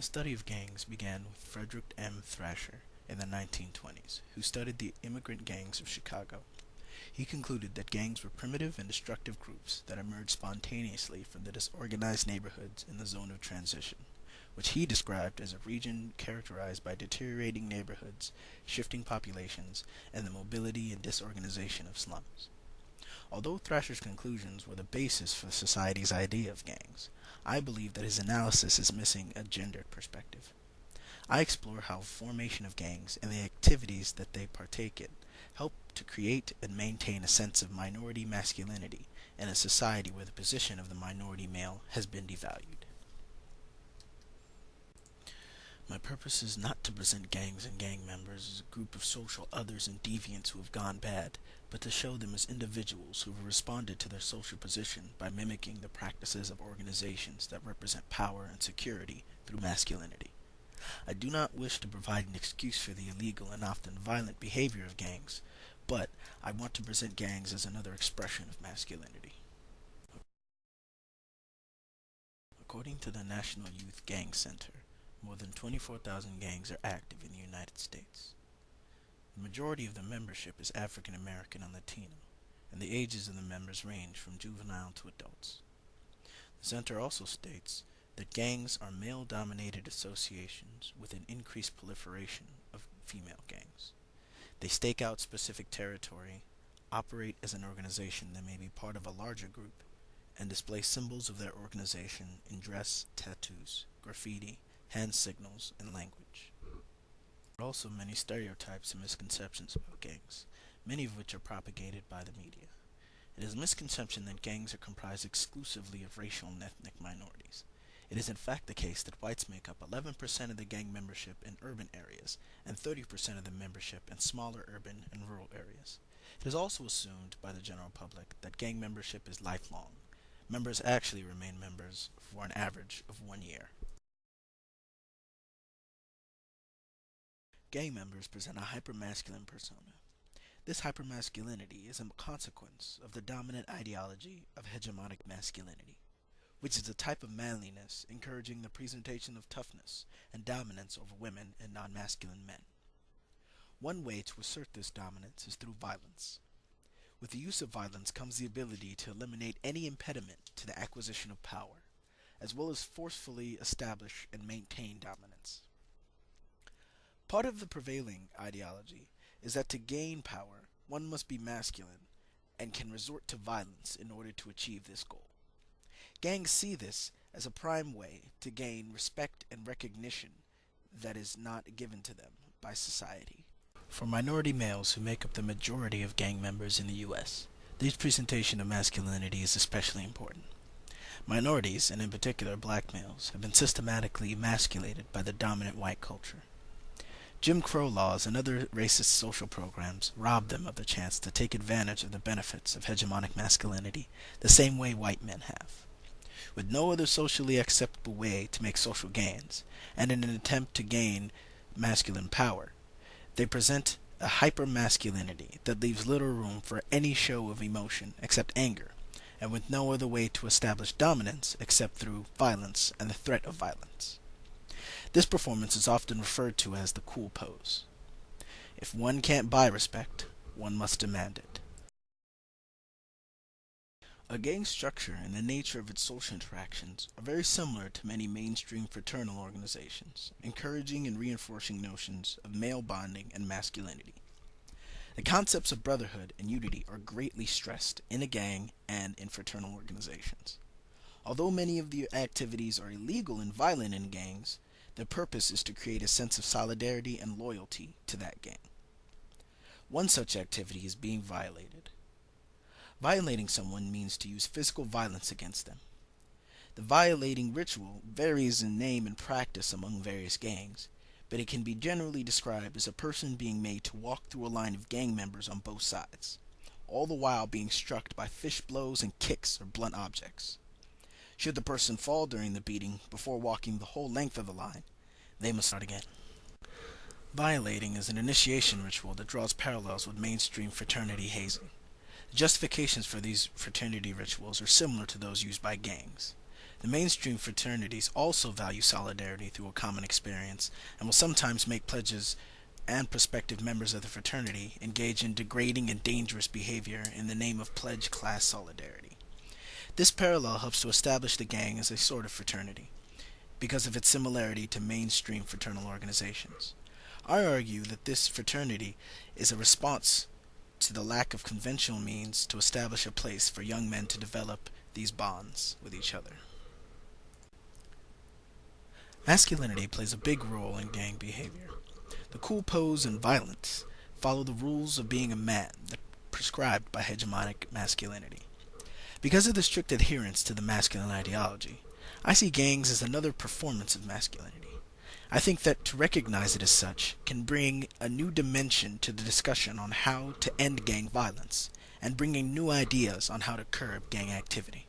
The study of gangs began with Frederick M. Thrasher in the 1920s, who studied the immigrant gangs of Chicago. He concluded that gangs were primitive and destructive groups that emerged spontaneously from the disorganized neighborhoods in the zone of transition, which he described as a region characterized by deteriorating neighborhoods, shifting populations, and the mobility and disorganization of slums. Although Thrasher's conclusions were the basis for society's idea of gangs, I believe that his analysis is missing a gendered perspective. I explore how formation of gangs and the activities that they partake in help to create and maintain a sense of minority masculinity in a society where the position of the minority male has been devalued. My purpose is not to present gangs and gang members as a group of social others and deviants who have gone bad, but to show them as individuals who have responded to their social position by mimicking the practices of organizations that represent power and security through masculinity. I do not wish to provide an excuse for the illegal and often violent behavior of gangs, but I want to present gangs as another expression of masculinity. According to the National Youth Gang Center, more than 24,000 gangs are active in the United States. The majority of the membership is African American and Latino, and the ages of the members range from juvenile to adults. The center also states that gangs are male-dominated associations with an increased proliferation of female gangs. They stake out specific territory, operate as an organization that may be part of a larger group, and display symbols of their organization in dress, tattoos, graffiti, hand signals, and language. There are also many stereotypes and misconceptions about gangs, many of which are propagated by the media. It is a misconception that gangs are comprised exclusively of racial and ethnic minorities. It is in fact the case that whites make up 11% of the gang membership in urban areas and 30% of the membership in smaller urban and rural areas. It is also assumed by the general public that gang membership is lifelong. Members actually remain members for an average of 1 year. Gang members present a hypermasculine persona. This hypermasculinity is a consequence of the dominant ideology of hegemonic masculinity, which is a type of manliness encouraging the presentation of toughness and dominance over women and non-masculine men. One way to assert this dominance is through violence. With the use of violence comes the ability to eliminate any impediment to the acquisition of power, as well as forcefully establish and maintain dominance. Part of the prevailing ideology is that to gain power, one must be masculine and can resort to violence in order to achieve this goal. Gangs see this as a prime way to gain respect and recognition that is not given to them by society. For minority males who make up the majority of gang members in the U.S., this presentation of masculinity is especially important. Minorities, and in particular black males, have been systematically emasculated by the dominant white culture. Jim Crow laws and other racist social programs rob them of the chance to take advantage of the benefits of hegemonic masculinity the same way white men have. With no other socially acceptable way to make social gains, and in an attempt to gain masculine power, they present a hypermasculinity that leaves little room for any show of emotion except anger, and with no other way to establish dominance except through violence and the threat of violence. This performance is often referred to as the cool pose. If one can't buy respect, one must demand it. A gang structure and the nature of its social interactions are very similar to many mainstream fraternal organizations, encouraging and reinforcing notions of male bonding and masculinity. The concepts of brotherhood and unity are greatly stressed in a gang and in fraternal organizations. Although many of the activities are illegal and violent in gangs, their purpose is to create a sense of solidarity and loyalty to that gang. One such activity is being violated. Violating someone means to use physical violence against them. The violating ritual varies in name and practice among various gangs, but it can be generally described as a person being made to walk through a line of gang members on both sides, all the while being struck by fish blows and kicks or blunt objects. Should the person fall during the beating before walking the whole length of the line, they must start again. Violating is an initiation ritual that draws parallels with mainstream fraternity hazing. The justifications for these fraternity rituals are similar to those used by gangs. The mainstream fraternities also value solidarity through a common experience and will sometimes make pledges and prospective members of the fraternity engage in degrading and dangerous behavior in the name of pledge class solidarity. This parallel helps to establish the gang as a sort of fraternity, because of its similarity to mainstream fraternal organizations. I argue that this fraternity is a response to the lack of conventional means to establish a place for young men to develop these bonds with each other. Masculinity plays a big role in gang behavior. The cool pose and violence follow the rules of being a man that prescribed by hegemonic masculinity. Because of the strict adherence to the masculine ideology, I see gangs as another performance of masculinity. I think that to recognize it as such can bring a new dimension to the discussion on how to end gang violence, and bringing new ideas on how to curb gang activity.